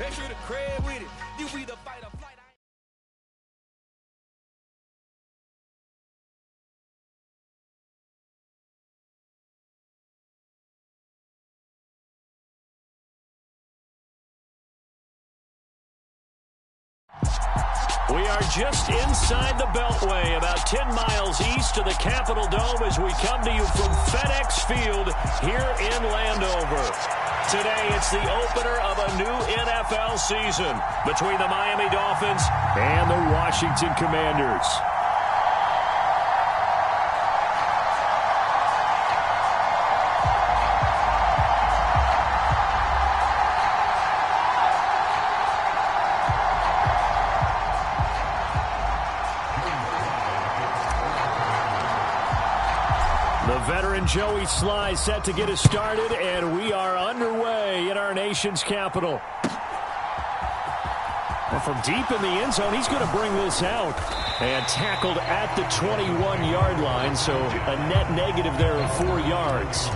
Pressure the crib with it. You either fight or flight. We are just inside the Beltway, about 10 miles east of the Capitol Dome as we come to you from FedEx Field here in Landover. Today, it's the opener of a new NFL season between the Miami Dolphins and the Washington Commanders. Veteran Joey Sly set to get us started, and we are underway in our nation's capital. And from deep in the end zone, he's going to bring this out. And tackled at the 21-yard line, so a net negative there of 4 yards.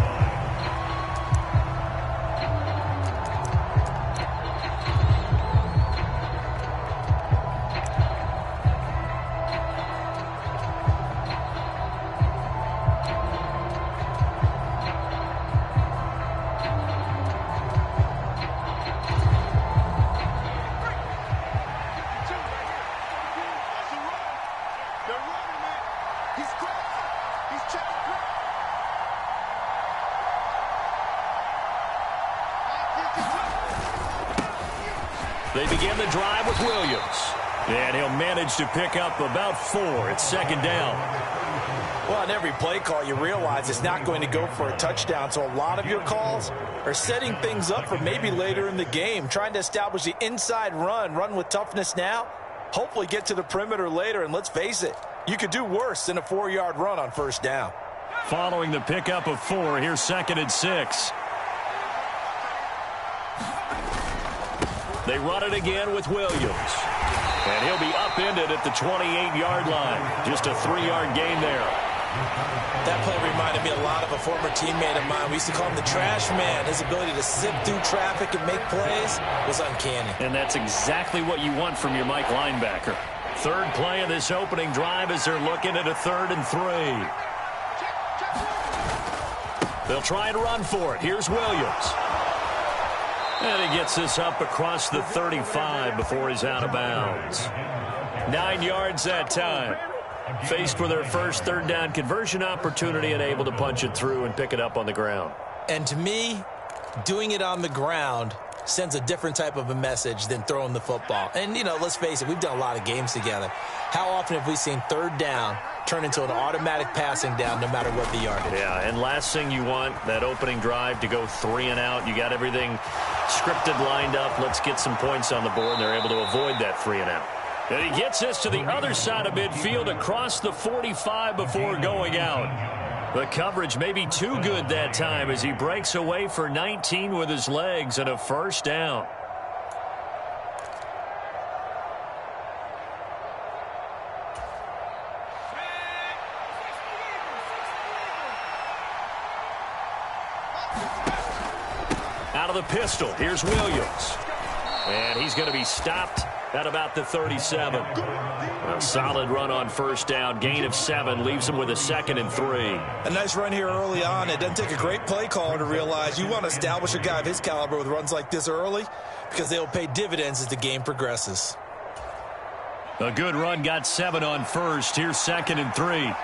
They begin the drive with Williams. And he'll manage to pick up about 4. It's second down. Well, on every play call, you realize it's not going to go for a touchdown. So a lot of your calls are setting things up for maybe later in the game, trying to establish the inside run with toughness now, hopefully get to the perimeter later. And let's face it, you could do worse than a 4-yard run on first down. Following the pickup of 4, here's second and 6. They run it again with Williams. And he'll be upended at the 28-yard line. Just a 3-yard gain there. That play reminded me a lot of a former teammate of mine. We used to call him the trash man. His ability to sift through traffic and make plays was uncanny. And that's exactly what you want from your Mike linebacker. Third play of this opening drive as they're looking at a 3rd and 3. They'll try and run for it. Here's Williams. And he gets this up across the 35 before he's out of bounds. 9 yards that time. Faced with their first 3rd down conversion opportunity and able to punch it through and pick it up on the ground. And to me, doing it on the ground sends a different type of a message than throwing the football. And, you know, let's face it, we've done a lot of games together. How often have we seen 3rd down turn into an automatic passing down no matter what the yardage? Yeah, and last thing you want, that opening drive to go 3 and out. You got everything scripted, lined up. Let's get some points on the board, and they're able to avoid that 3 and out. And he gets this to the other side of midfield across the 45 before going out. The coverage may be too good that time as he breaks away for 19 with his legs and a first down. Out of the pistol, here's Williams. And he's going to be stopped at about the 37. A solid run on first down. Gain of 7 leaves him with a 2nd and 3. A nice run here early on. It doesn't take a great play caller to realize you want to establish a guy of his caliber with runs like this early because they'll pay dividends as the game progresses. A good run, got 7 on first. Here's 2nd and 3.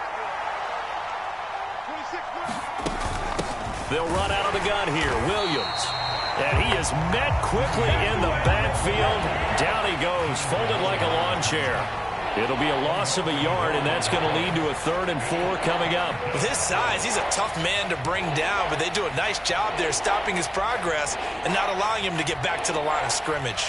They'll run out of the gun here. Williams. And he is met quickly in the backfield. Down he goes, folded like a lawn chair. It'll be a loss of a yard, and that's going to lead to a 3rd and 4 coming up. With his size, he's a tough man to bring down, but they do a nice job there stopping his progress and not allowing him to get back to the line of scrimmage.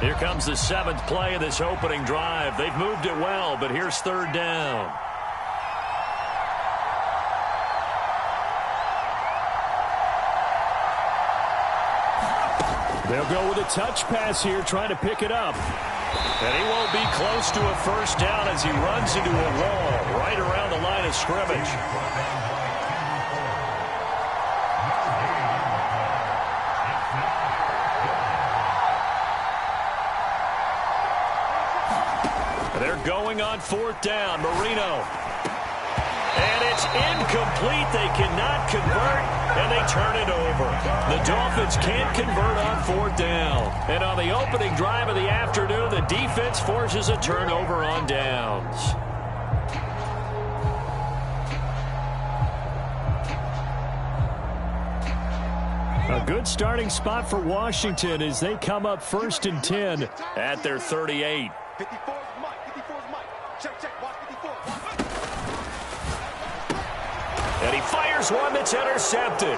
Here comes the 7th play of this opening drive. They've moved it well, but here's 3rd down. They'll go with a touch pass here, trying to pick it up. And he won't be close to a first down as he runs into a wall right around the line of scrimmage. They're going on fourth down. Marino. And it's incomplete. They cannot convert, and they turn it over. The Dolphins can't convert on fourth down. And on the opening drive of the afternoon, the defense forces a turnover on downs. A good starting spot for Washington as they come up 1st and 10 at their 38. 54's Mike. 54's Mike. Check. Watch 54. And he fires one that's intercepted.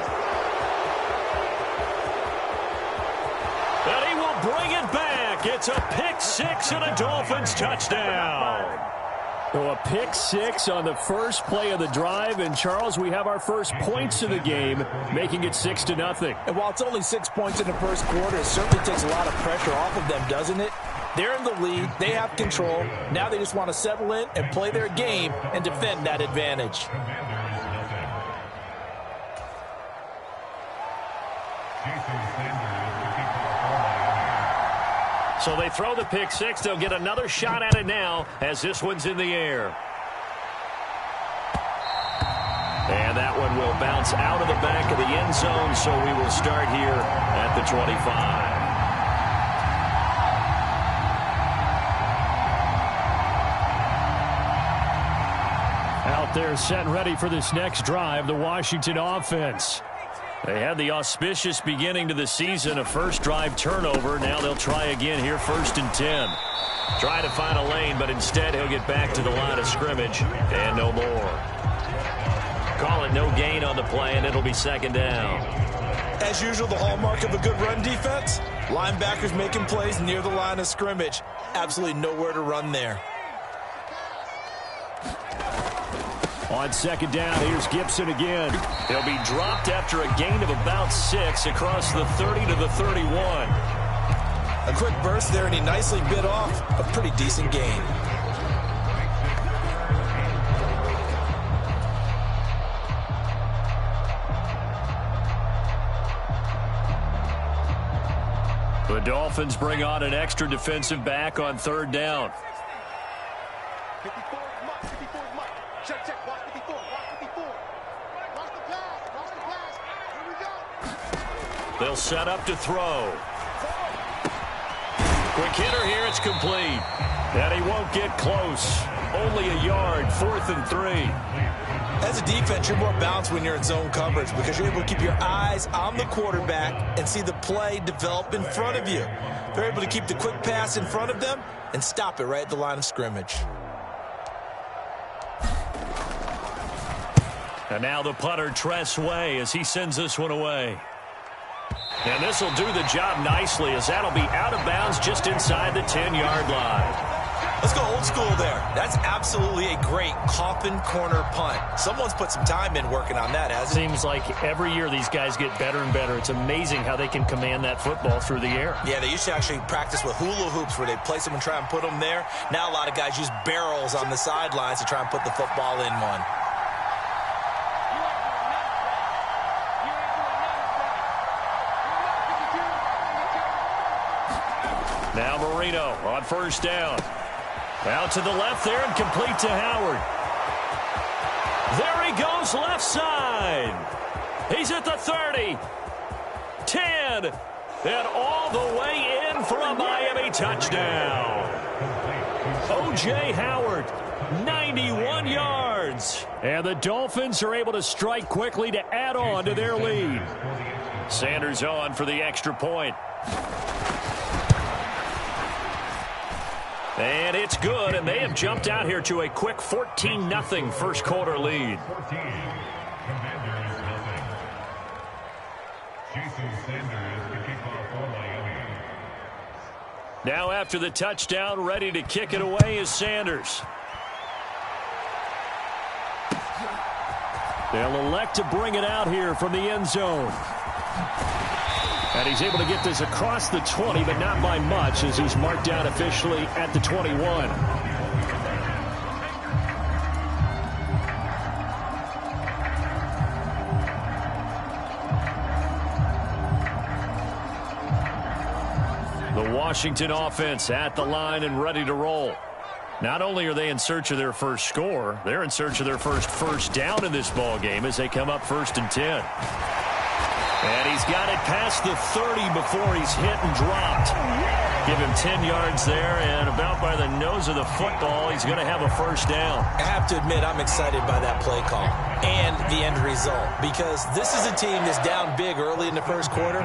And he will bring it back. It's a pick six and a Dolphins touchdown. So a pick six on the first play of the drive. And, Charles, we have our first points of the game, making it 6-0. And while it's only 6 points in the first quarter, it certainly takes a lot of pressure off of them, doesn't it? They're in the lead. They have control. Now they just want to settle in and play their game and defend that advantage. So they throw the pick six. They'll get another shot at it now as this one's in the air. And that one will bounce out of the back of the end zone, so we will start here at the 25. Out there set and ready for this next drive, the Washington offense. They had the auspicious beginning to the season, a first drive turnover. Now they'll try again here, 1st and 10. Try to find a lane, but instead he'll get back to the line of scrimmage and no more. Call it no gain on the play, and it'll be 2nd down. As usual, the hallmark of a good run defense, linebackers making plays near the line of scrimmage. Absolutely nowhere to run there. On 2nd down, here's Gibson again. He'll be dropped after a gain of about 6 across the 30 to the 31. A quick burst there, and he nicely bit off a pretty decent gain. The Dolphins bring on an extra defensive back on 3rd down. 54's Mike. 54's Mike. Check. Watch 54. Watch 54. Watch the pass. Watch the pass. Here we go. They'll set up to throw. Quick hitter here. It's complete. And he won't get close. Only a yard. 4th and 3. As a defense, you're more balanced when you're in zone coverage because you're able to keep your eyes on the quarterback and see the play develop in front of you. They're able to keep the quick pass in front of them and stop it right at the line of scrimmage. And now the punter, Tress Way, as he sends this one away. And this will do the job nicely as that'll be out of bounds just inside the 10-yard line. Let's go old school there. That's absolutely a great coffin corner punt. Someone's put some time in working on that, hasn't it? Seems like every year these guys get better and better. It's amazing how they can command that football through the air. Yeah, they used to actually practice with hula hoops where they place them and try and put them there. Now a lot of guys use barrels on the sidelines to try and put the football in one. Now Marino on 1st down. Out to the left there and complete to Howard. There he goes left side. He's at the 30. 10. And all the way in for a Miami touchdown. O.J. Howard, 91 yards. And the Dolphins are able to strike quickly to add on to their lead. Sanders on for the extra point. And it's good, and they have jumped out here to a quick 14-0 first quarter lead. Now after the touchdown, ready to kick it away is Sanders. They'll elect to bring it out here from the end zone. And he's able to get this across the 20, but not by much, as he's marked down officially at the 21. The Washington offense at the line and ready to roll. Not only are they in search of their first score, they're in search of their first down in this ball game as they come up 1st and 10. And he's got it past the 30 before he's hit and dropped. Give him 10 yards there, and about by the nose of the football, he's going to have a first down. I have to admit, I'm excited by that play call and the end result, because this is a team that's down big early in the first quarter,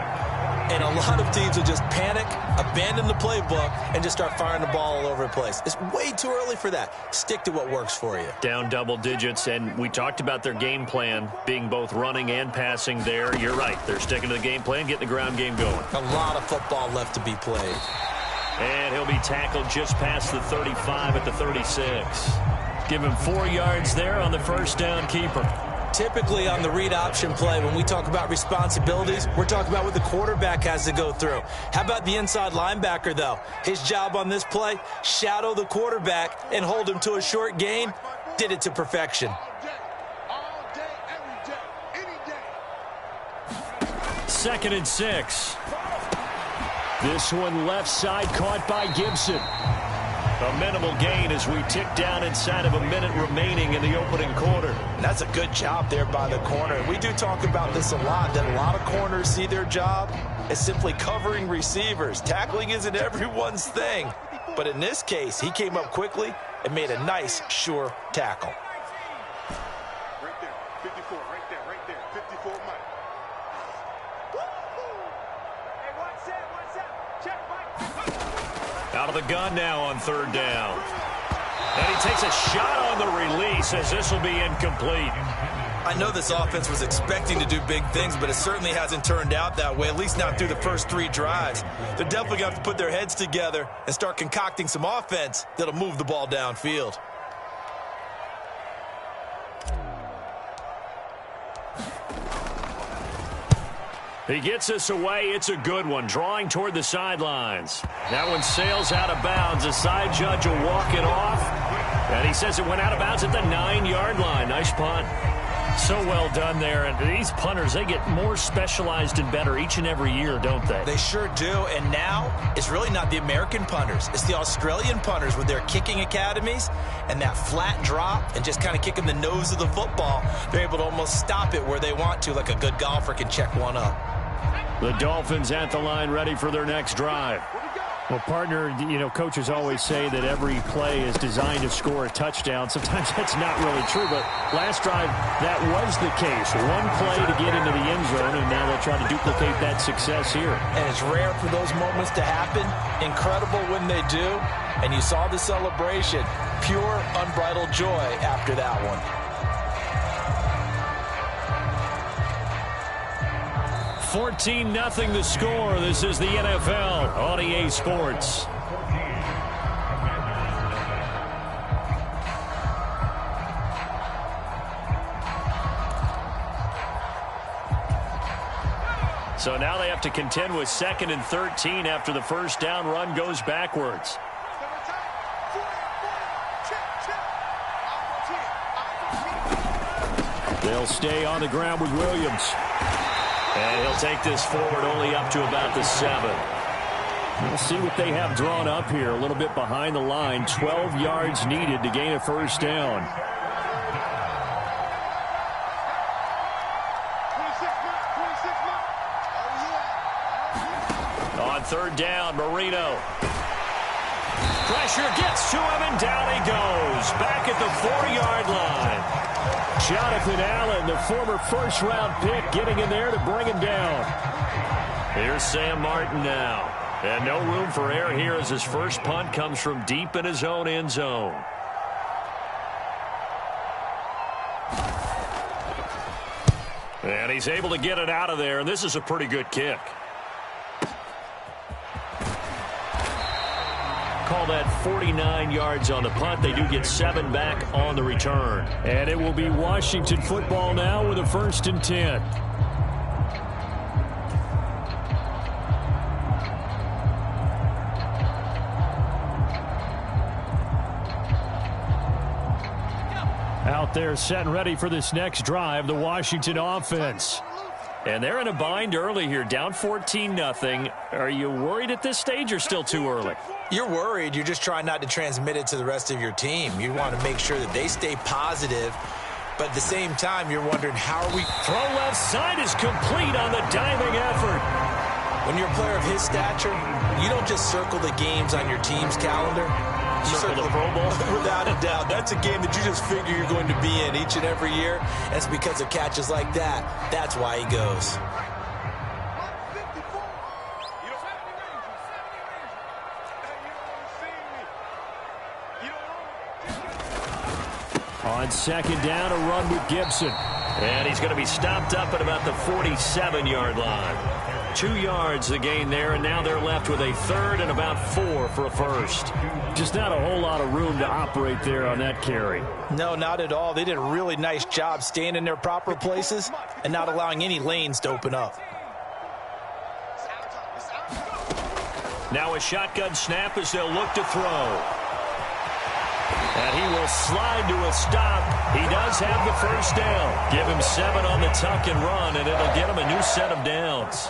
and a lot of teams will just panic, abandon the playbook, and just start firing the ball all over the place. It's way too early for that. Stick to what works for you. Down double digits, and we talked about their game plan being both running and passing there. You're right. They're sticking to the game plan, getting the ground game going. A lot of football left to be played. And he'll be tackled just past the 35 at the 36. Give him 4 yards there on the first down keeper. Typically on the read option play, when we talk about responsibilities, we're talking about what the quarterback has to go through. How about the inside linebacker, though? His job on this play, shadow the quarterback and hold him to a short gain. Did it to perfection. All day, every day, any day. 2nd and 6. This one left side caught by Gibson. A minimal gain as we tick down inside of a minute remaining in the opening quarter. And that's a good job there by the corner. We do talk about this a lot, that a lot of corners see their job as simply covering receivers. Tackling isn't everyone's thing. But in this case, he came up quickly and made a nice, sure tackle. Right there, 54, right there, 54 Mike. Hey, what's that? Check Mike. Out of the gun now on 3rd down. And he takes a shot on the release as this will be incomplete. I know this offense was expecting to do big things, but it certainly hasn't turned out that way, at least not through the first 3 drives. They're definitely going to have to put their heads together and start concocting some offense that'll move the ball downfield. He gets us away. It's a good one. Drawing toward the sidelines. That one sails out of bounds. The side judge will walk it off. And he says it went out of bounds at the 9-yard line. Nice punt. So well done there. And these punters, they get more specialized and better each and every year, don't they? They sure do. And now it's really not the American punters. It's the Australian punters with their kicking academies and that flat drop and just kind of kicking the nose of the football. They're able to almost stop it where they want to, like a good golfer can check one up. The Dolphins at the line ready for their next drive. Well, partner, coaches always say that every play is designed to score a touchdown. Sometimes that's not really true, but last drive, that was the case. One play to get into the end zone, and now they'll try to duplicate that success here. And it's rare for those moments to happen. Incredible when they do. And you saw the celebration. Pure, unbridled joy after that one. 14-0 the score. This is the NFL on EA Sports. So now they have to contend with 2nd and 13 after the first down run goes backwards. They'll stay on the ground with Williams. And he'll take this forward only up to about the 7. We'll see what they have drawn up here. A little bit behind the line. 12 yards needed to gain a first down. On 3rd down, Marino. Pressure gets to him, and down he goes. Back at the 4-yard line. Jonathan Allen, the former first-round pick, getting in there to bring him down. Here's Sam Martin now. And no room for error here as his first punt comes from deep in his own end zone. And he's able to get it out of there, and this is a pretty good kick. Call that 49 yards on the punt. They do get 7 back on the return. And it will be Washington football now with a 1st and 10. out there set and ready for this next drive, the Washington offense. And they're in a bind early here, down 14-0. Are you worried at this stage or still too early? You're worried. You're just trying not to transmit it to the rest of your team. You want to make sure that they stay positive, but at the same time, you're wondering, how are we... Throw left side is complete on the diving effort. When you're a player of his stature, you don't just circle the games on your team's calendar. You Circle the Pro Bowl? Without a doubt. That's a game that you just figure you're going to be in each and every year. And it's because of catches like that. That's why he goes. On second down, a run with Gibson. And he's going to be stopped up at about the 47-yard line. 2 yards the gain there, and now they're left with a third and about 4 for a first. Just not a whole lot of room to operate there on that carry. No, not at all. They did a really nice job staying in their proper places and not allowing any lanes to open up. Now a shotgun snap as they'll look to throw. And he will slide to a stop. He does have the first down. Give him 7 on the tuck and run, and it'll get him a new set of downs.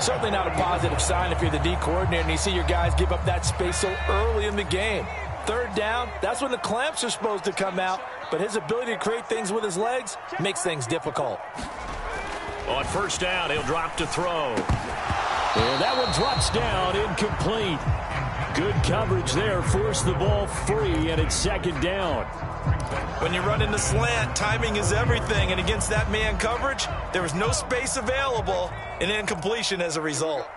Certainly not a positive sign if you're the D coordinator and you see your guys give up that space so early in the game. Third down, that's when the clamps are supposed to come out, but his ability to create things with his legs makes things difficult. On first down, he'll drop to throw. And that one drops down, incomplete. Good coverage there, forced the ball free, and it's second down. When you run in the slant, timing is everything, and against that man coverage, there was no space available, and incompletion as a result.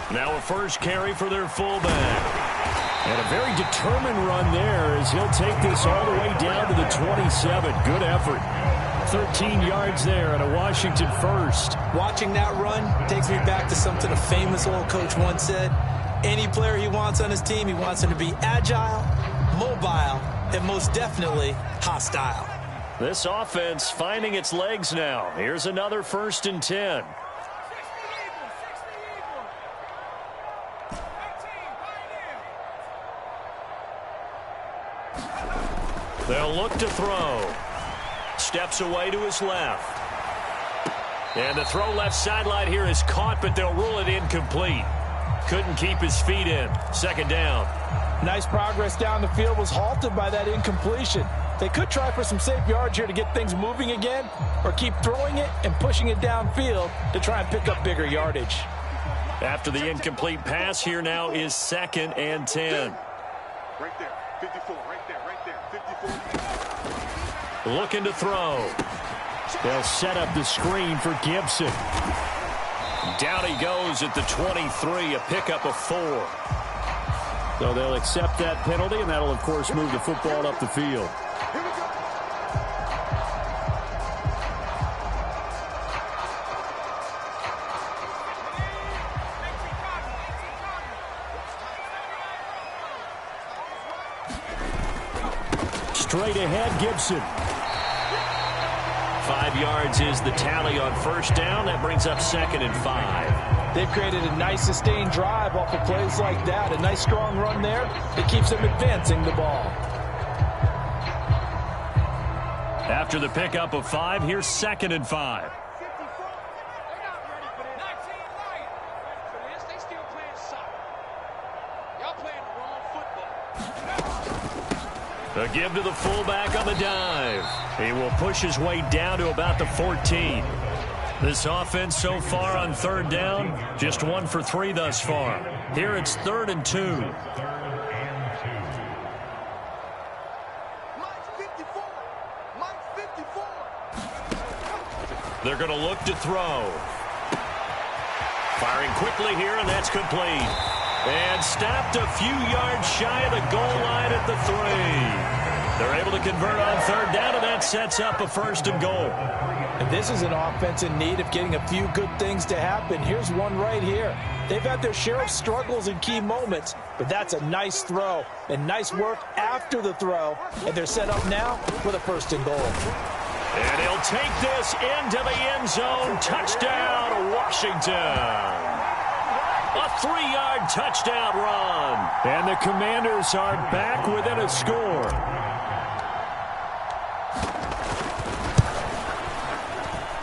Now a first carry for their fullback. And a very determined run there as he'll take this all the way down to the 27. Good effort. 13 yards there and a Washington first. Watching that run takes me back to something a famous old coach once said. Any player he wants on his team, he wants him to be agile, mobile, and most definitely hostile. This offense finding its legs now. Here's another 1st and 10. They'll look to throw. Steps away to his left. And the throw left sideline here is caught, but they'll rule it incomplete. Couldn't keep his feet in. Second down. Nice progress down the field was halted by that incompletion. They could try for some safe yards here to get things moving again, or keep throwing it and pushing it downfield to try and pick up bigger yardage. After the incomplete pass, here now is 2nd and 10. Right there, 54, right there, 54. Looking to throw. They'll set up the screen for Gibson. Down he goes at the 23, a pickup of 4. So they'll accept that penalty, and that'll, of course, move the football up the field. Straight ahead, Gibson. 5 yards is the tally on first down. That brings up 2nd and 5. They've created a nice sustained drive off of plays like that. A nice strong run there that keeps them advancing the ball. After the pickup of 5, here's 2nd and 5. A give to the fullback on the dive. He will push his way down to about the 14. This offense so far on third down, just 1 for 3 thus far. Here it's 3rd and 2. They're going to look to throw. Firing quickly here, and that's complete. And stopped a few yards shy of the goal line at the 3. They're able to convert on third down, and that sets up a 1st and goal. And this is an offense in need of getting a few good things to happen. Here's one right here. They've had their share of struggles in key moments, but that's a nice throw and nice work after the throw. And they're set up now with a 1st and goal. And he'll take this into the end zone. Touchdown, Washington. A 3-yard touchdown run. And the Commanders are back within a score.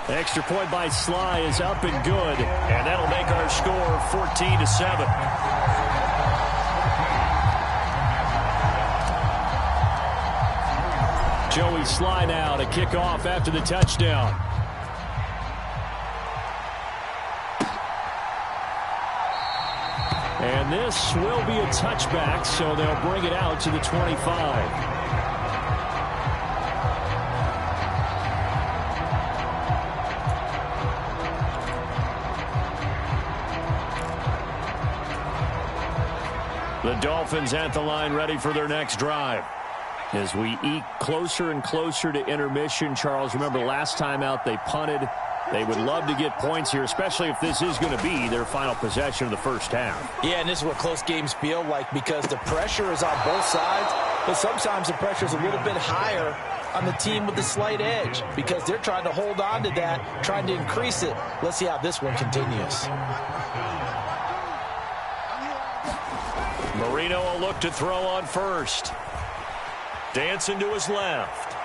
Extra point by Sly is up and good. And that'll make our score 14-7. Joey Sly now to kick off after the touchdown. And this will be a touchback, so they'll bring it out to the 25. The Dolphins at the line ready for their next drive. As we eke closer and closer to intermission, Charles, remember last time out they punted. They would love to get points here, especially if this is going to be their final possession of the first half. Yeah, and this is what close games feel like because the pressure is on both sides, but sometimes the pressure is a little bit higher on the team with the slight edge because they're trying to hold on to that, trying to increase it. Let's see how this one continues. Marino will look to throw on first. Dancing to his left.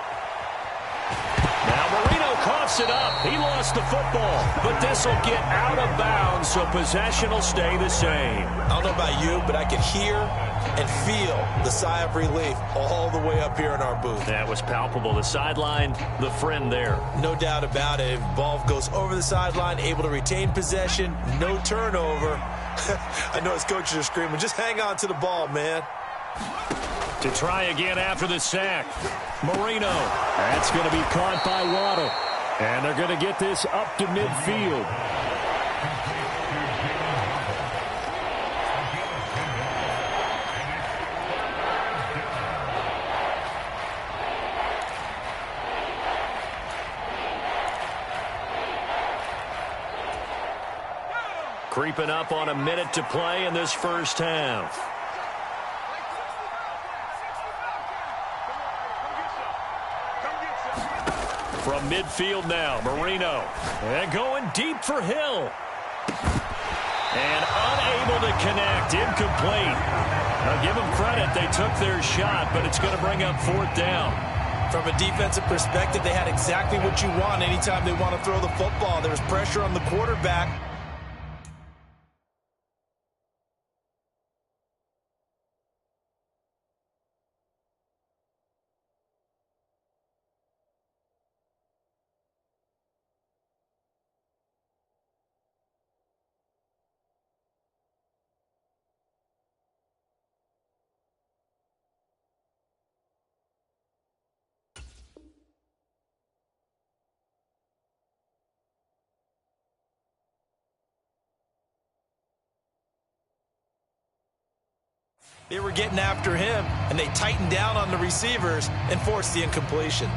Now Marino coughs it up. He lost the football, but this will get out of bounds, so possession will stay the same. I don't know about you, but I can hear and feel the sigh of relief all the way up here in our booth. That was palpable. The sideline, the friend there. No doubt about it. If ball goes over the sideline, able to retain possession, no turnover. I know his coaches are screaming, just hang on to the ball, man. To try again after the sack. Marino. That's going to be caught by Waddle. And they're going to get this up to midfield. Creeping up on a minute to play in this first half. From midfield now, Marino. And going deep for Hill. And unable to connect. Incomplete. Now give them credit. They took their shot, but it's going to bring up fourth down. From a defensive perspective, they had exactly what you want anytime they want to throw the football. There was pressure on the quarterback. They were getting after him, and they tightened down on the receivers and forced the incompletion.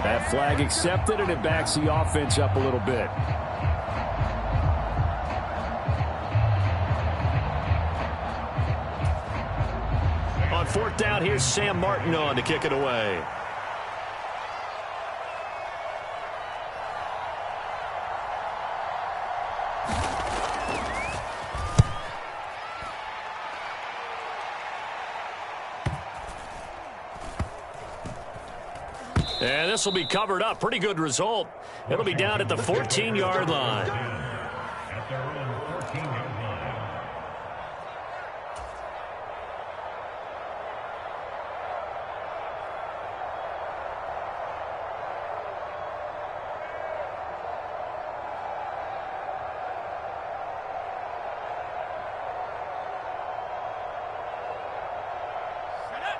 That flag accepted, and it backs the offense up a little bit. On fourth down, here's Sam Martin on to kick it away. And this will be covered up. Pretty good result. It'll be down at the 14-yard line.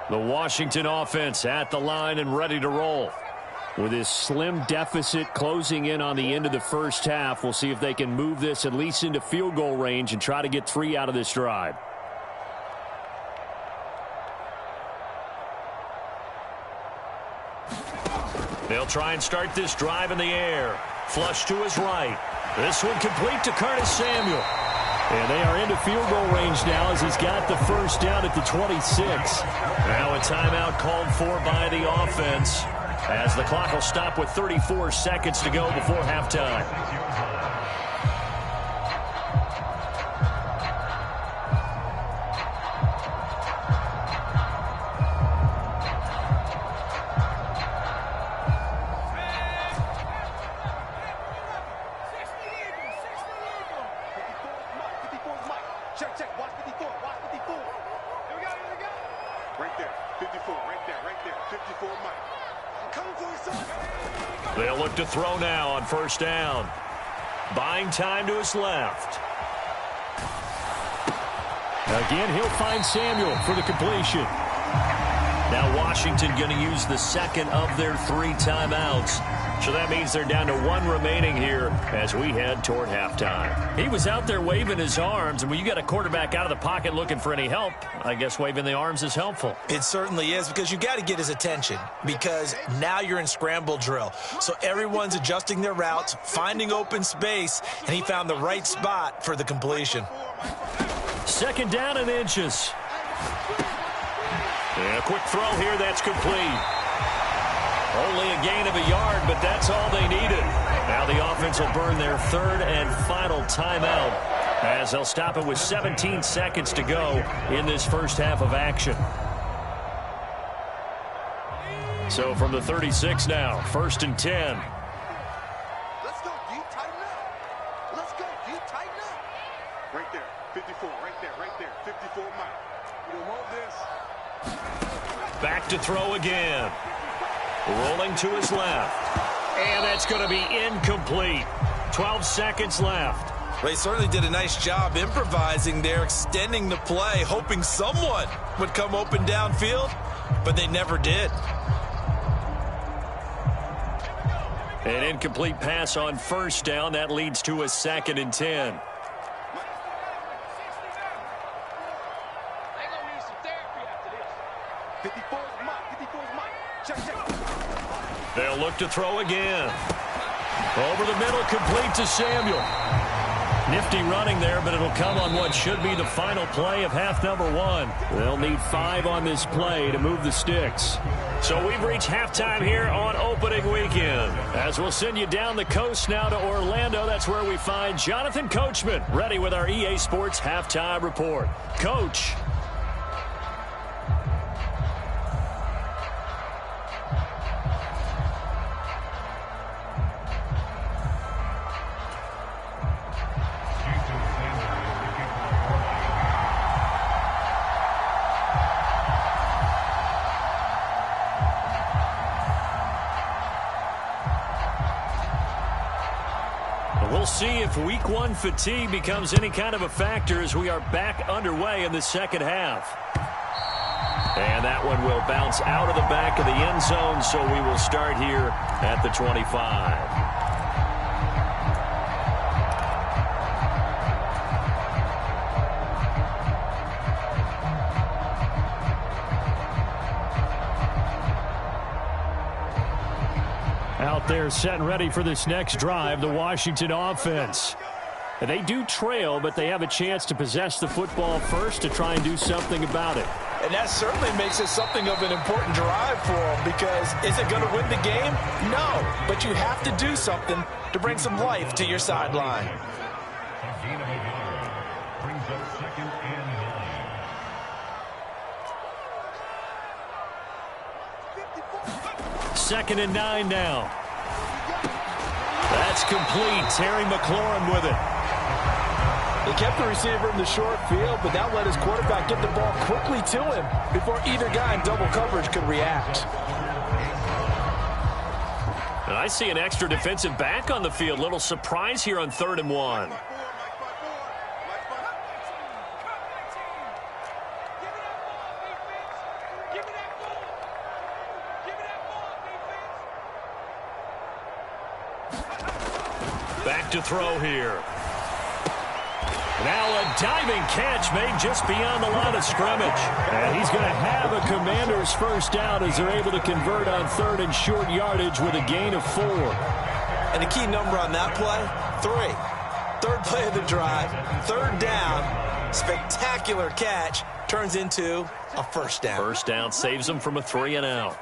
The Washington offense at the line and ready to roll. With this slim deficit closing in on the end of the first half, we'll see if they can move this at least into field goal range and try to get 3 out of this drive. They'll try and start this drive in the air. Flush to his right. This one complete to Curtis Samuel. And they are into field goal range now as he's got the first down at the 26. Now a timeout called for by the offense as the clock will stop with 34 seconds to go before halftime. They'll look to throw now on first down. Buying time to his left. Again, he'll find Samuel for the completion. Now Washington going to use the second of their 3 timeouts. So that means they're down to 1 remaining here as we head toward halftime. He was out there waving his arms, and when you got a quarterback out of the pocket looking for any help, I guess waving the arms is helpful. It certainly is, because you got to get his attention, because now you're in scramble drill. So everyone's adjusting their routes, finding open space, and he found the right spot for the completion. Second down and inches. And a quick throw here, that's complete. Only a gain of a yard, but that's all they needed. Now the offense will burn their 3rd and final timeout as they'll stop it with 17 seconds to go in this first half of action. So from the 36 now, 1st and 10. Let's go deep, tighten up. Let's go deep, tighten up. Right there, 54, right there, 54 Mike. You don't want this. Back to throw again. Rolling to his left. And that's going to be incomplete. 12 seconds left. They certainly did a nice job improvising there, extending the play, hoping someone would come open downfield, but they never did. An incomplete pass on first down. That leads to a 2nd and 10. They'll look to throw again. Over the middle, complete to Samuel. Nifty running there, but it'll come on what should be the final play of half number 1. They'll need 5 on this play to move the sticks. So we've reached halftime here on opening weekend. As we'll send you down the coast now to Orlando, that's where we find Jonathan Coachman, ready with our EA Sports halftime report. Coach. We'll see if week 1 fatigue becomes any kind of a factor as we are back underway in the second half. And that one will bounce out of the back of the end zone, so we will start here at the 25. Out there set and ready for this next drive, the Washington offense. They do trail, but they have a chance to possess the football first to try and do something about it. And that certainly makes it something of an important drive for them, because is it going to win the game? No, but you have to do something to bring some life to your sideline. Second and 9 now. That's complete. Terry McLaurin with it. He kept the receiver in the short field, but that let his quarterback get the ball quickly to him before either guy in double coverage could react. And I see an extra defensive back on the field. Little surprise here on 3rd and 1. Give it up, Back to throw here. Now a diving catch made just beyond the line of scrimmage. And he's going to have a Commander's first down as they're able to convert on 3rd and short yardage with a gain of 4. And the key number on that play, 3. 3rd play of the drive, 3rd down, spectacular catch, turns into a first down. First down saves them from a 3 and out.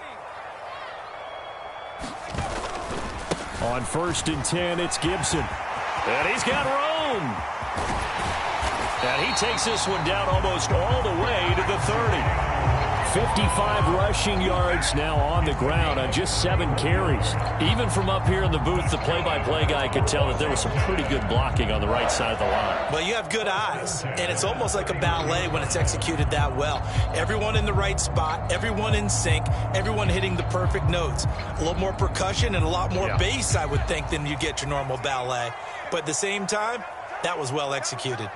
On 1st and 10, it's Gibson. And he's got room. And he takes this one down almost all the way to the 30. 55 rushing yards now on the ground on just 7 carries. Even from up here in the booth, the play-by-play guy could tell that there was some pretty good blocking on the right side of the line. Well, you have good eyes, and it's almost like a ballet when it's executed that well. Everyone in the right spot, everyone in sync, everyone hitting the perfect notes. A little more percussion and a lot more bass, I would think, than you get your normal ballet. But at the same time, that was well executed.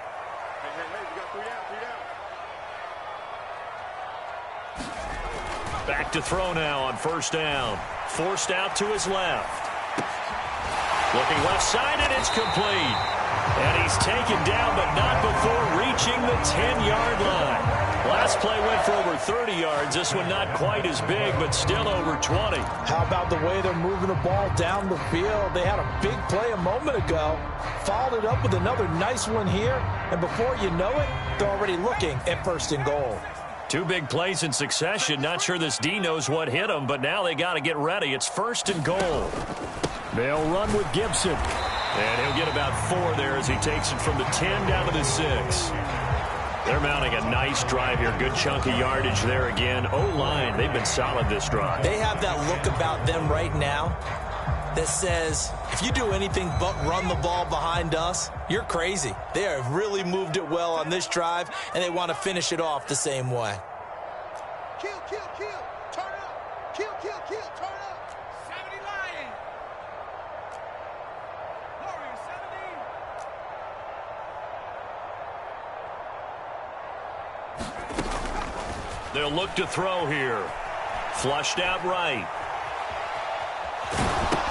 Back to throw now on 1st down. Forced out to his left. Looking left side, and it's complete. And he's taken down, but not before reaching the 10-yard line. Last play went for over 30 yards. This one not quite as big, but still over 20. How about the way they're moving the ball down the field? They had a big play a moment ago. Followed it up with another nice one here. And before you know it, they're already looking at 1st and goal. 2 big plays in succession. Not sure this D knows what hit him, but now they got to get ready. It's 1st and goal. They'll run with Gibson. And he'll get about 4 there as he takes it from the 10 down to the 6. They're mounting a nice drive here. Good chunk of yardage there again. O-line, they've been solid this drive. They have that look about them right now that says, if you do anything but run the ball behind us, you're crazy. They have really moved it well on this drive, and they want to finish it off the same way. Kill, kill, kill. Turn up. Kill, kill, kill. Turn up. 70 Lion. Warrior 70. They'll look to throw here. Flushed out right.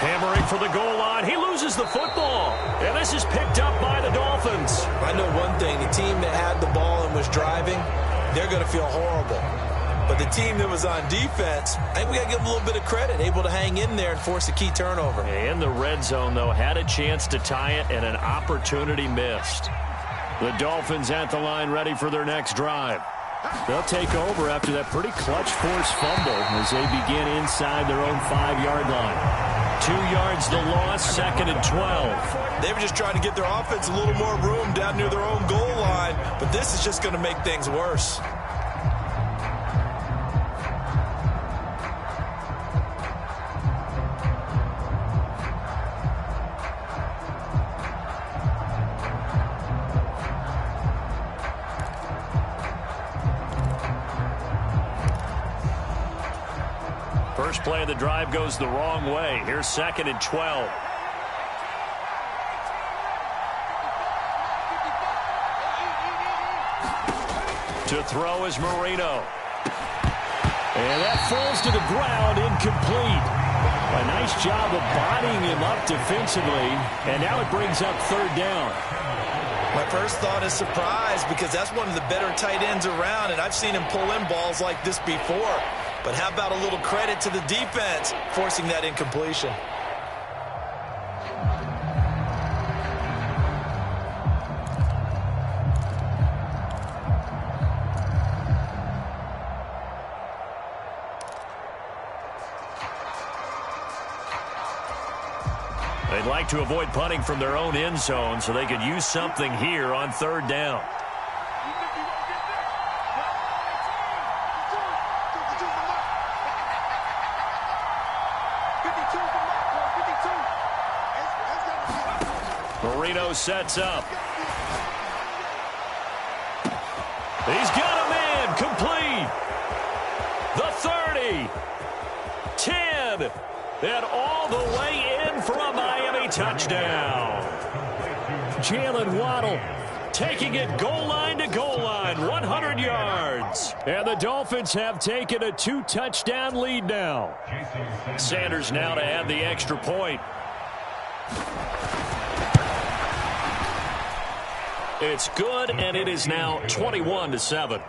Hammering for the goal line. He loses the football. And this is picked up by the Dolphins. I know one thing. The team that had the ball and was driving, they're going to feel horrible. But the team that was on defense, I think we got to give them a little bit of credit, able to hang in there and force a key turnover. In the red zone, though, had a chance to tie it and an opportunity missed. The Dolphins at the line ready for their next drive. They'll take over after that pretty clutch force fumble as they begin inside their own 5-yard line. 2 yards the loss, 2nd and 12. They were just trying to get their offense a little more room down near their own goal line, but this is just going to make things worse. First play of the drive goes the wrong way. Here's 2nd and 12. To throw is Marino. And that falls to the ground, incomplete. A nice job of bodying him up defensively, and now it brings up 3rd down. My first thought is surprise, because that's one of the better tight ends around, and I've seen him pull in balls like this before. But how about a little credit to the defense forcing that incompletion? They'd like to avoid punting from their own end zone so they could use something here on 3rd down. Marino sets up. He's got a man complete. The 30. 10. And all the way in for a Miami touchdown. Jalen Waddle taking it goal line to goal line, 100 yards. And the Dolphins have taken a 2-touchdown lead now. Sanders now to add the extra point. It's good, and it is now 21-7.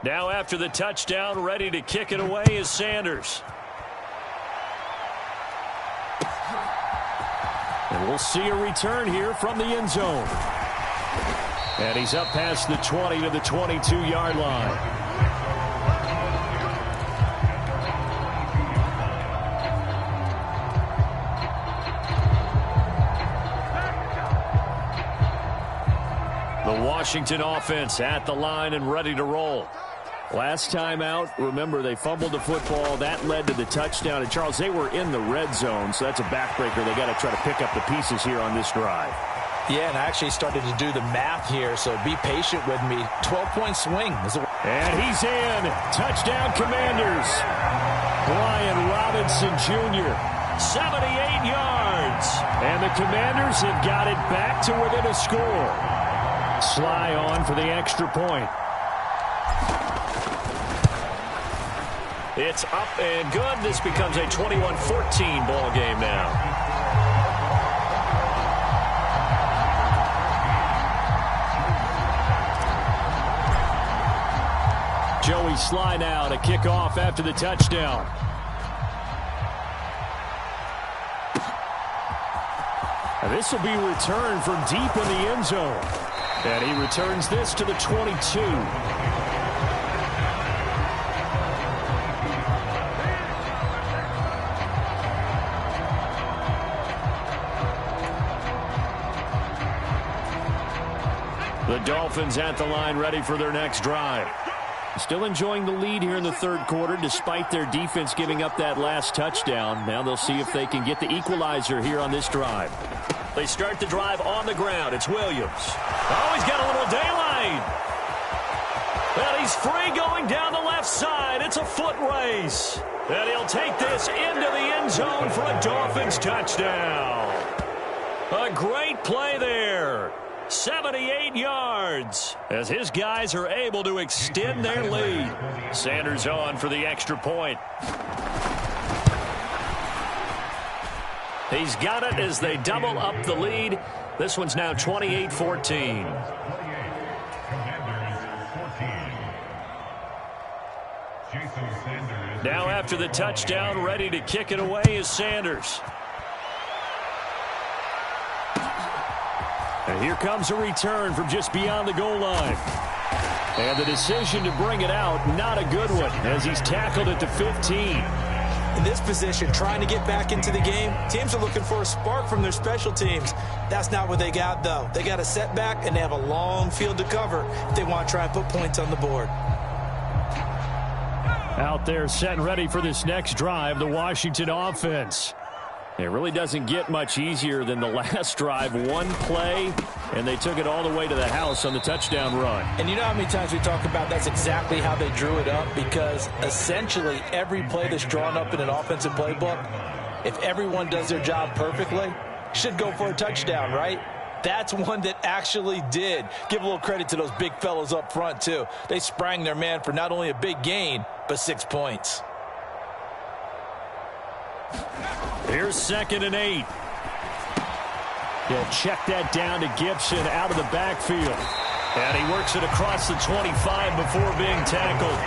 Now after the touchdown, ready to kick it away is Sanders. And we'll see a return here from the end zone. And he's up past the 20 to the 22-yard line. The Washington offense at the line and ready to roll. Last time out, remember, they fumbled the football. That led to the touchdown. And, Charles, they were in the red zone, so that's a backbreaker. They got to try to pick up the pieces here on this drive. Yeah, and I actually started to do the math here, so be patient with me. 12-point swing. And he's in. Touchdown, Commanders. Brian Robinson Jr., 78 yards. And the Commanders have got it back to within a score. Sly on for the extra point. It's up and good. This becomes a 21-14 ball game now. Joey Sly now to kick off after the touchdown. And this will be returned from deep in the end zone. And he returns this to the 22. The Dolphins at the line, ready for their next drive. Still enjoying the lead here in the third quarter, despite their defense giving up that last touchdown. Now they'll see if they can get the equalizer here on this drive. They start the drive on the ground. It's Williams. Oh, he's got a little daylight. And he's free going down the left side. It's a foot race. And he'll take this into the end zone for a Dolphins touchdown. A great play there. 78 yards as his guys are able to extend their lead. Sanders on for the extra point. He's got it as they double up the lead. This one's now 28-14. Now after the touchdown, ready to kick it away is Sanders. And here comes a return from just beyond the goal line. And the decision to bring it out, not a good one, as he's tackled at the 15. In this position, trying to get back into the game, teams are looking for a spark from their special teams. That's not what they got, though. They got a setback, and they have a long field to cover if they want to try and put points on the board. Out there set and ready for this next drive, the Washington offense. It really doesn't get much easier than the last drive. One play, and they took it all the way to the house on the touchdown run. And you know how many times we talk about that's exactly how they drew it up? Because essentially every play that's drawn up in an offensive playbook, if everyone does their job perfectly, should go for a touchdown, right? That's one that actually did. Give a little credit to those big fellas up front, too. They sprang their man for not only a big gain, but 6 points. Here's 2nd and 8. He'll check that down to Gibson out of the backfield. And he works it across the 25 before being tackled.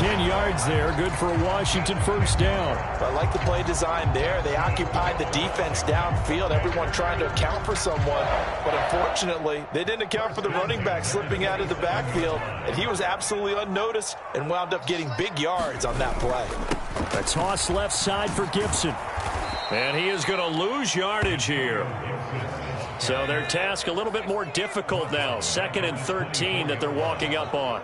10 yards there, good for a Washington first down. I like the play design there. They occupied the defense downfield, everyone trying to account for someone. But unfortunately, they didn't account for the running back slipping out of the backfield. And he was absolutely unnoticed and wound up getting big yards on that play. A toss left side for Gibson. And he is going to lose yardage here. So their task a little bit more difficult now. 2nd and 13 that they're walking up on.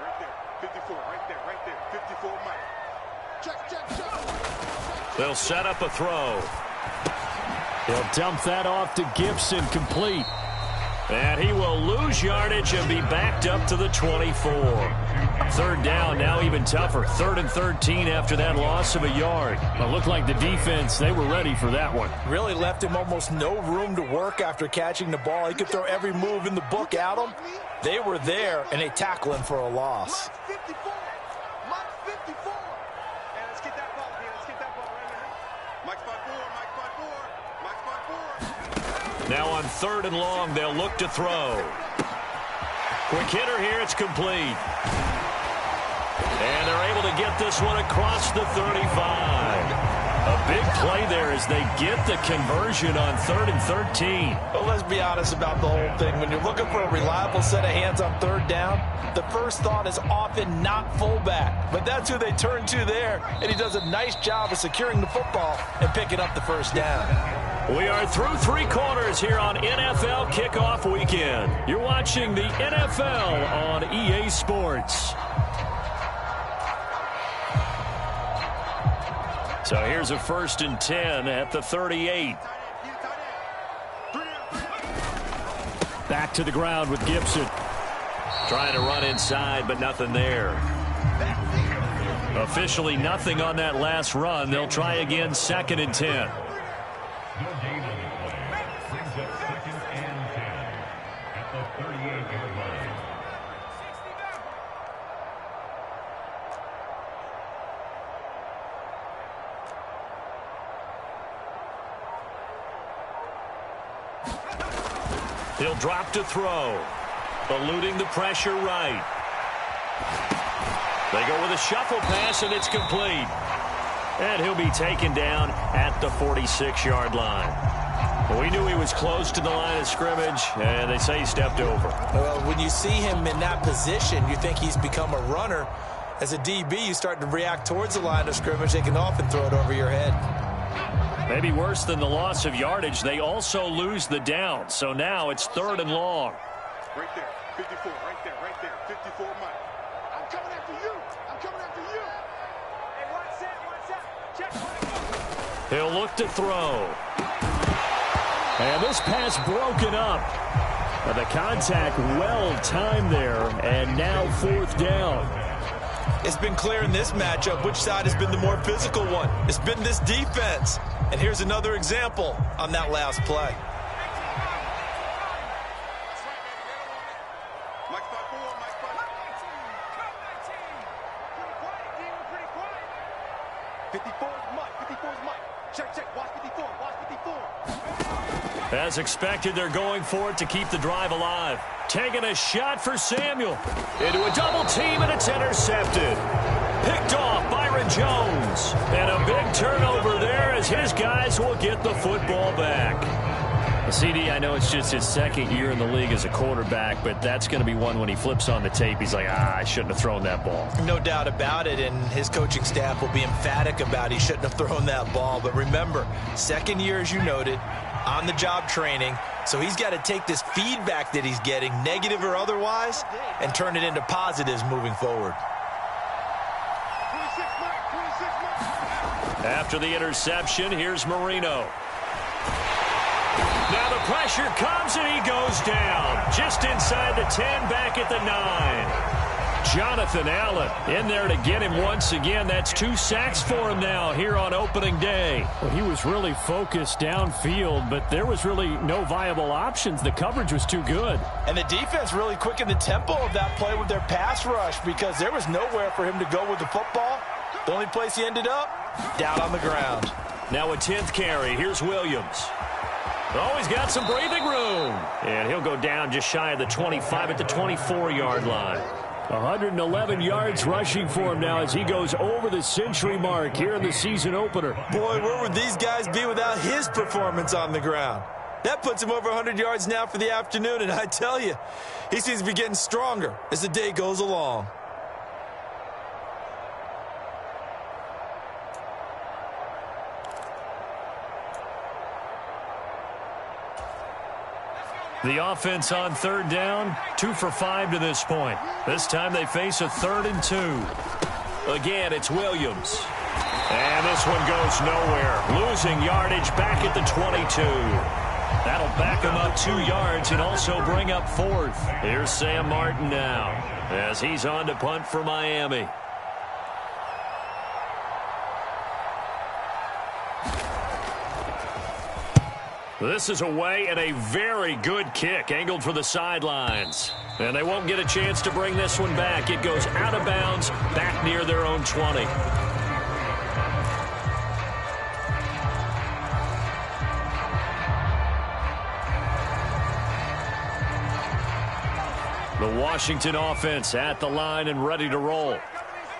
Right there, 54, right there, 54 mile. Check. They'll set up a throw. He'll dump that off to Gibson, complete. And he will lose yardage and be backed up to the 24. Third down, now even tougher. 3rd and 13 after that loss of a yard. It looked like the defense, they were ready for that one. Really left him almost no room to work after catching the ball. He could throw every move in the book at him. They were there, and they tackle him for a loss. Mark 54. Mark 54. And let's get that ball here. Let's get that ball right here. Mike spot 4. Mike spot 4. Mike spot 4. Now on 3rd and long, they'll look to throw. Quick hitter here, it's complete. And they're able to get this one across the 35. A big play there as they get the conversion on 3rd and 13. Well, let's be honest about the whole thing. When you're looking for a reliable set of hands on 3rd down, the first thought is often not fullback. But that's who they turn to there, and he does a nice job of securing the football and picking up the first down. We are through 3 quarters here on NFL Kickoff Weekend. You're watching the NFL on EA Sports. So here's a 1st and 10 at the 38. Back to the ground with Gibson. Trying to run inside, but nothing there. Officially nothing on that last run. They'll try again 2nd and 10. He'll drop to throw. Eluding the pressure right. They go with a shuffle pass, and it's complete. And he'll be taken down at the 46-yard line. We knew he was close to the line of scrimmage, and they say he stepped over. Well, when you see him in that position, you think he's become a runner. As a DB, you start to react towards the line of scrimmage. They can often throw it over your head. Maybe worse than the loss of yardage, they also lose the down. So now it's 3rd and long. Right there. 54. Right there. Right there. 54 Mike. I'm coming after you. I'm coming after you. Hey, watch that. Watch that. Check. He'll look to throw. And this pass broken up. The contact well timed there. And now 4th down. It's been clear in this matchup which side has been the more physical one. It's been this defense. And here's another example on that last play. Mike spot 4. Mike spot 4. 54 is Mike. 54 is Mike. Check. Watch 54. Watch 54. As expected, they're going for it to keep the drive alive. Taking a shot for Samuel. Into a double team, and it's intercepted. Picked off Byron Jones. And a big turnover there as his guys will get the football back. CD, I know it's just his 2nd year in the league as a quarterback, but that's going to be one when he flips on the tape. He's like, I shouldn't have thrown that ball. No doubt about it, and his coaching staff will be emphatic about he shouldn't have thrown that ball. But remember, 2nd year, as you noted, on-the-job training. So he's got to take this feedback that he's getting, negative or otherwise, and turn it into positives moving forward. After the interception, here's Marino. Now the pressure comes, and he goes down. Just inside the 10, back at the 9. Jonathan Allen in there to get him once again. That's 2 sacks for him now here on opening day. Well, he was really focused downfield, but there was really no viable options. The coverage was too good. And the defense really quickened the tempo of that play with their pass rush because there was nowhere for him to go with the football. The only place he ended up, down on the ground. Now a 10th carry. Here's Williams. Oh, he's got some breathing room. And he'll go down just shy of the 25 at the 24-yard line. 111 yards rushing for him now as he goes over the century mark here in the season opener. Boy, where would these guys be without his performance on the ground? That puts him over 100 yards now for the afternoon, and I tell you, he seems to be getting stronger as the day goes along. The offense on 3rd down, 2 for 5 to this point. This time they face a 3rd and 2. Again, it's Williams. And this one goes nowhere. Losing yardage back at the 22. That'll back him up 2 yards and also bring up 4th. Here's Sam Martin now as he's on to punt for Miami. This is away and a very good kick angled for the sidelines. And they won't get a chance to bring this one back. It goes out of bounds back near their own 20. The Washington offense at the line and ready to roll.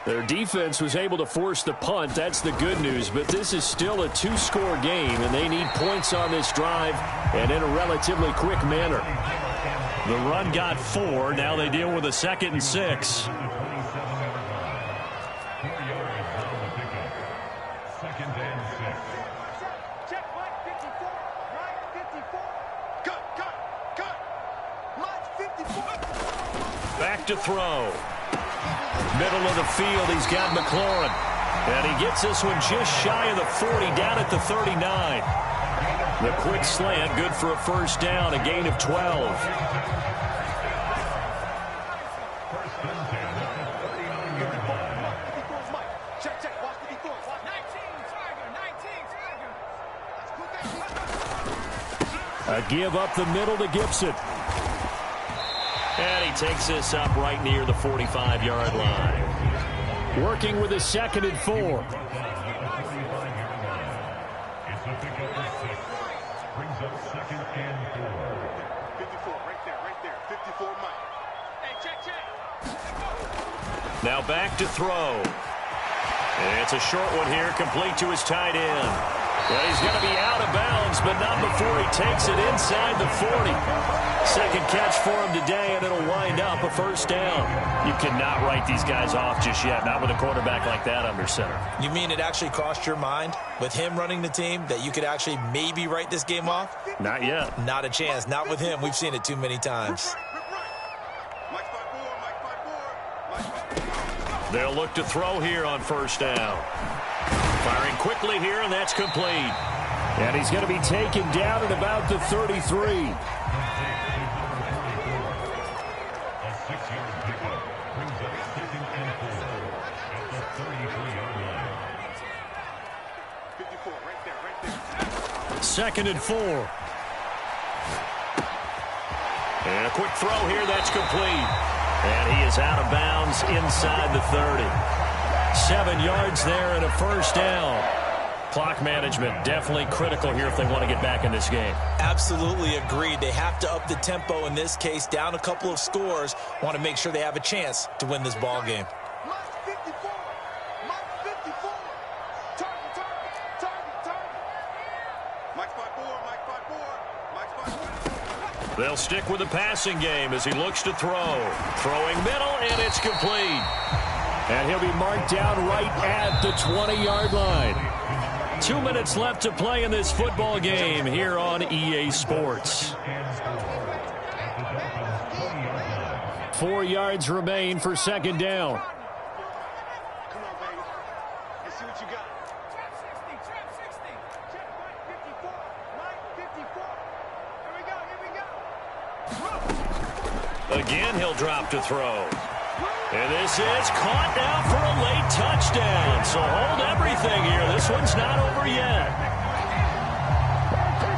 Their defense was able to force the punt. That's the good news. But this is still a 2-score game, and they need points on this drive and in a relatively quick manner. The run got 4. Now they deal with a 2nd and 6. Back to throw. Middle of the field, he's got McLaurin. And he gets this one just shy of the 40, down at the 39. The quick slant, good for a first down, a gain of 12. A give up the middle to Gibson. And he takes this up right near the 45-yard line. Working with a 2nd and 4. It's a pickup for 6. Brings up 2nd and 4. 54, right there. 54, Mike. Hey, check. Now back to throw. It's a short one here, complete to his tight end. Well, he's going to be out of bounds, but not before he takes it inside the 40. Second catch for him today, and it'll wind up a first down. You cannot write these guys off just yet, not with a quarterback like that under center. You mean it actually crossed your mind with him running the team that you could actually maybe write this game off? Not yet. Not a chance. Not with him. We've seen it too many times. They'll look to throw here on first down. Firing quickly here, and that's complete. And he's going to be taken down at about the 33. A 6-yard pickup brings up 2nd and 4 at the 33-yard line. 54, right there. 2nd and 4. And a quick throw here, that's complete. And he is out of bounds inside the 30. 7 yards there and a first down. Clock management definitely critical here if they want to get back in this game. Absolutely agreed. They have to up the tempo in this case, down a couple of scores. Want to make sure they have a chance to win this ball game. Mike 54. Mike 54. Target. Mike 54. They'll stick with the passing game as he looks to throw. Throwing middle, and it's complete. And he'll be marked down right at the 20-yard line. 2 minutes left to play in this football game here on EA Sports. 4 yards remain for second down. Come on, baby. Let's see what you got. Trap 60. Check Mike 54. Mike 54. Here we go. Again, he'll drop to throw. And this is caught now for a late touchdown. So hold everything here. This one's not over yet.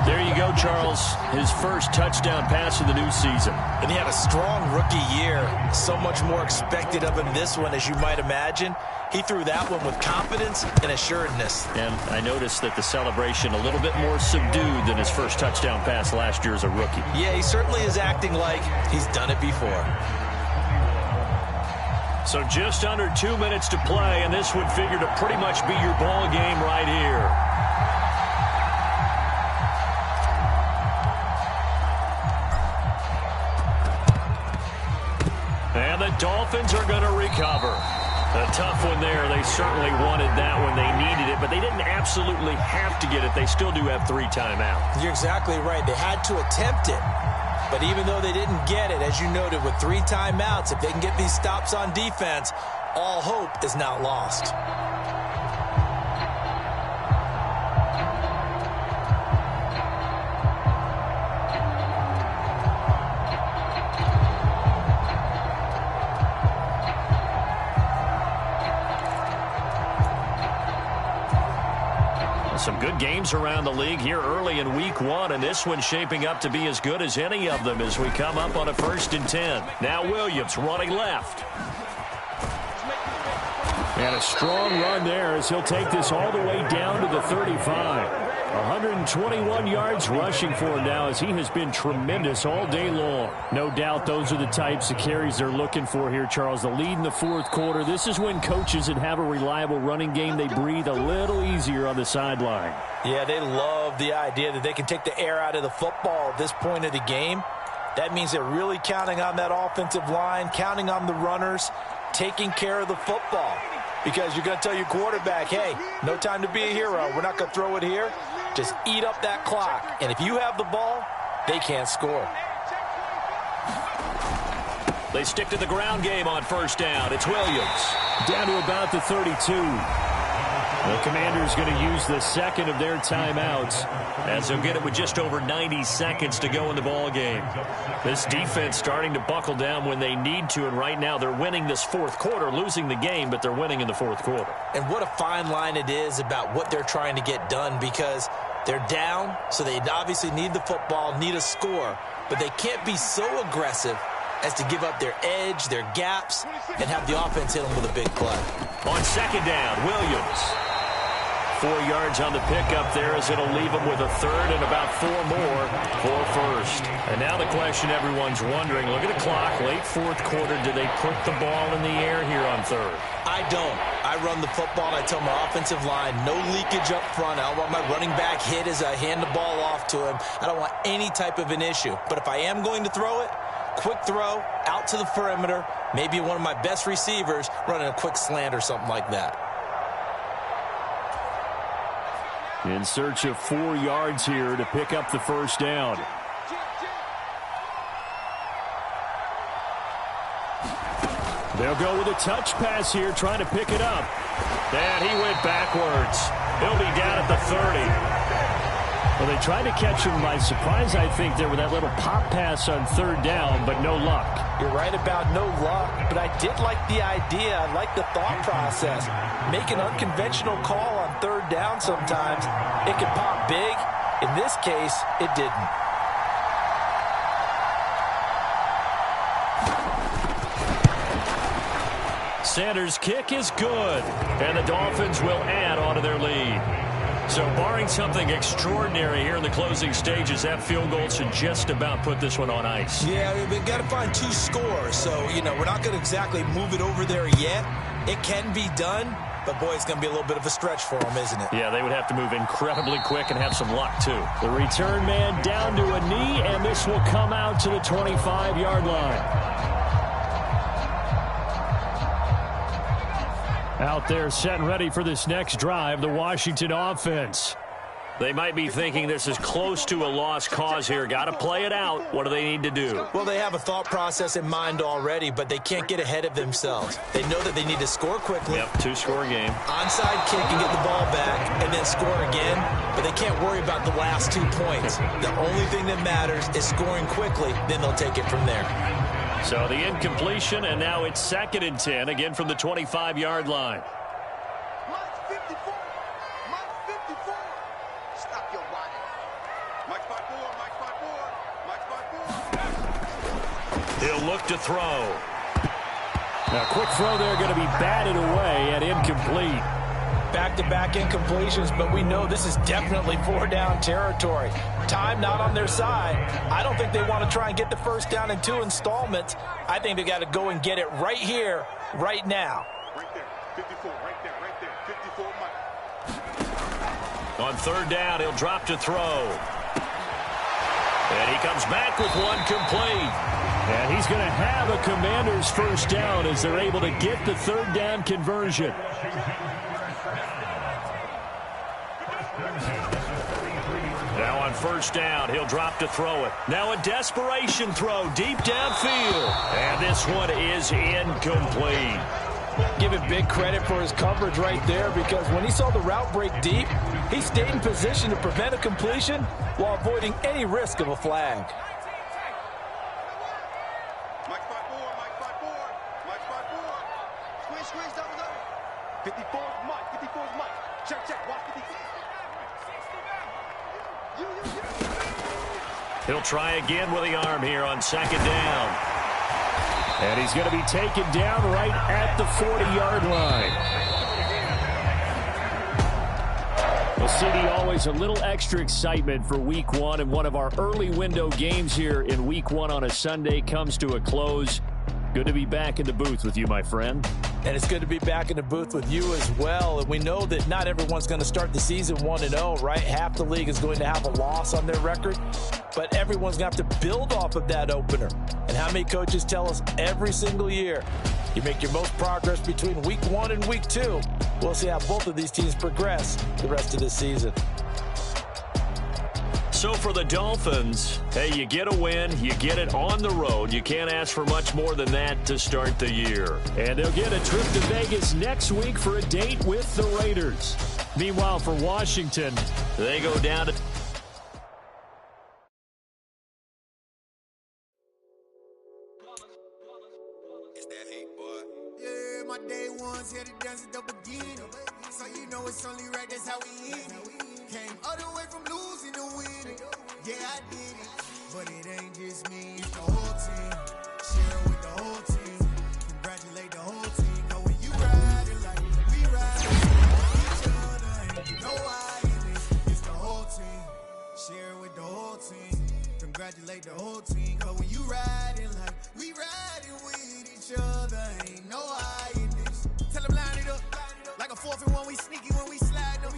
There you go, Charles. His first touchdown pass of the new season. And he had a strong rookie year. So much more expected of him this one, as you might imagine. He threw that one with confidence and assuredness. And I noticed that the celebration a little bit more subdued than his first touchdown pass last year as a rookie. Yeah, he certainly is acting like he's done it before. So just under 2 minutes to play, and this would figure to pretty much be your ball game right here. And the Dolphins are going to recover. A tough one there. They certainly wanted that when they needed it, but they didn't absolutely have to get it. They still do have 3 timeouts. You're exactly right. They had to attempt it. But even though they didn't get it, as you noted, with 3 timeouts, if they can get these stops on defense, all hope is not lost. games around the league here early in week 1, and this one's shaping up to be as good as any of them as we come up on a 1st and 10. Now Williams running left. And a strong run there as he'll take this all the way down to the 35. 121 yards rushing for him now as he has been tremendous all day long. No doubt those are the types of carries they're looking for here, Charles. The lead in the 4th quarter. This is when coaches that have a reliable running game, they breathe a little easier on the sideline. Yeah, they love the idea that they can take the air out of the football at this point of the game. That means they're really counting on that offensive line, counting on the runners, taking care of the football. Because you're going to tell your quarterback, hey, no time to be a hero. We're not going to throw it here. Just eat up that clock. And if you have the ball, they can't score. They stick to the ground game on 1st down. It's Williams. Down to about the 32. The Commanders going to use the 2nd of their timeouts, as they'll get it with just over 90 seconds to go in the ball game. This defense starting to buckle down when they need to, and right now they're winning this 4th quarter, losing the game, but they're winning in the 4th quarter. And what a fine line it is about what they're trying to get done, because they're down, so they obviously need the football, need a score, but they can't be so aggressive as to give up their edge, their gaps, and have the offense hit them with a big play. On 2nd down, Williams. 4 yards on the pickup there as it'll leave them with a 3rd and about 4 more for 1st. And now the question everyone's wondering, look at the clock, late 4th quarter, do they put the ball in the air here on 3rd? I don't. I run the football, and I tell my offensive line, no leakage up front. I don't want my running back hit as I hand the ball off to him. I don't want any type of an issue. But if I am going to throw it, quick throw, out to the perimeter, maybe one of my best receivers running a quick slant or something like that. in search of 4 yards here to pick up the 1st down. They'll go with a touch pass here, trying to pick it up. And he went backwards. He'll be down at the 30. Well, they tried to catch him by surprise, I think, there with that little pop pass on 3rd down, but no luck. You're right about no luck, but I did like the idea. I like the thought process. Make an unconventional call on 3rd down sometimes. It can pop big. In this case, it didn't. Sanders' kick is good, and the Dolphins will add on to their lead. So barring something extraordinary here in the closing stages, that field goal should just about put this one on ice. Yeah, we've got to find 2 scores. So, we're not going to exactly move it over there yet. It can be done, but, boy, it's going to be a little bit of a stretch for them, isn't it? Yeah, they would have to move incredibly quick and have some luck, too. The return man down to a knee, and this will come out to the 25-yard line. Out there set and ready for this next drive, the Washington offense. They might be thinking this is close to a lost cause here. Got to play it out. What do they need to do? Well, they have a thought process in mind already, but they can't get ahead of themselves. They know that they need to score quickly. Yep, 2-score game. Onside kick and get the ball back and then score again, but they can't worry about the last 2 points. The only thing that matters is scoring quickly, then they'll take it from there. So the incompletion, and now it's 2nd and 10, again from the 25-yard line. Mike 54. Mike 54. Stop your whining. Mike 54. Mike 54. Mike 54. He'll look to throw. Now, quick throw there, going to be batted away and incomplete. Back-to-back incompletions, but we know this is definitely 4-down territory. Time not on their side. I don't think they want to try and get the 1st down in 2 installments. I think they got to go and get it right here, right now. Right there, 54, right there, 54, Mike. On 3rd down, he'll drop to throw. And he comes back with one complete. And he's going to have a Commander's 1st down as they're able to get the 3rd down conversion. Now on 1st down, he'll drop to throw it. Now a desperation throw deep downfield. And this one is incomplete. Give him big credit for his coverage right there, because when he saw the route break deep, he stayed in position to prevent a completion while avoiding any risk of a flag. Mike 54, Mike 54, Mike 54. Squeeze, double. 54 is Mike, 54 is Mike. Check, watch 54. He'll try again with the arm here on second down. And he's going to be taken down right at the 40-yard line. Well, CD, always a little extra excitement for Week 1, and one of our early window games here in Week 1 on a Sunday comes to a close. Good to be back in the booth with you, my friend. And it's good to be back in the booth with you as well. And we know that not everyone's going to start the season 1-0, right? Half the league is going to have a loss on their record. But everyone's going to have to build off of that opener. And how many coaches tell us every single year, you make your most progress between Week 1 and Week 2. We'll see how both of these teams progress the rest of this season. So for the Dolphins, hey, you get a win, you get it on the road. You can't ask for much more than that to start the year. And they'll get a trip to Vegas next week for a date with the Raiders. Meanwhile, for Washington, they go down to... My day ones here to dance at the beginning. So you know it's only right, that's how we end it. Came all the way from losing to winning. Yeah, I did it. But it ain't just me, it's the whole team. Share it with the whole team. Congratulate the whole team. Know when you riding like we riding each other. And you know why it is. It's the whole team. Share it with the whole team. Congratulate the whole team. Cause when you riding like we riding with each other. Ain't no hiding this. Tell them line it up. Like a 4th and 1, we sneaky when we slide them.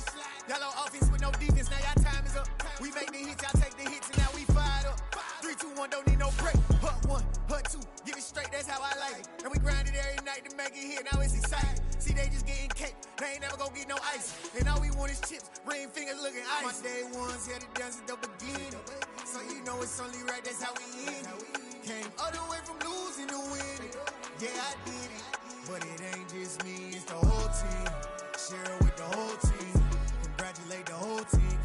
Y'all on offense with no defense, now y'all time is up. We make the hits, y'all take the hits, and now we fired up. 3, 2, 1, don't need no break. Hut 1, hut 2, give it straight, that's how I like it. And we grind it every night to make it hit, now it's exciting. See, they just getting cake, they ain't never gonna get no ice. And all we want is chips, ring fingers looking ice. My day ones here to dance at the beginning. So you know it's only right, that's how we end it. Came all the way from losing to winning. Yeah, I did it. But it ain't just me, it's the whole team. Share it with the whole team. Congratulate the whole team.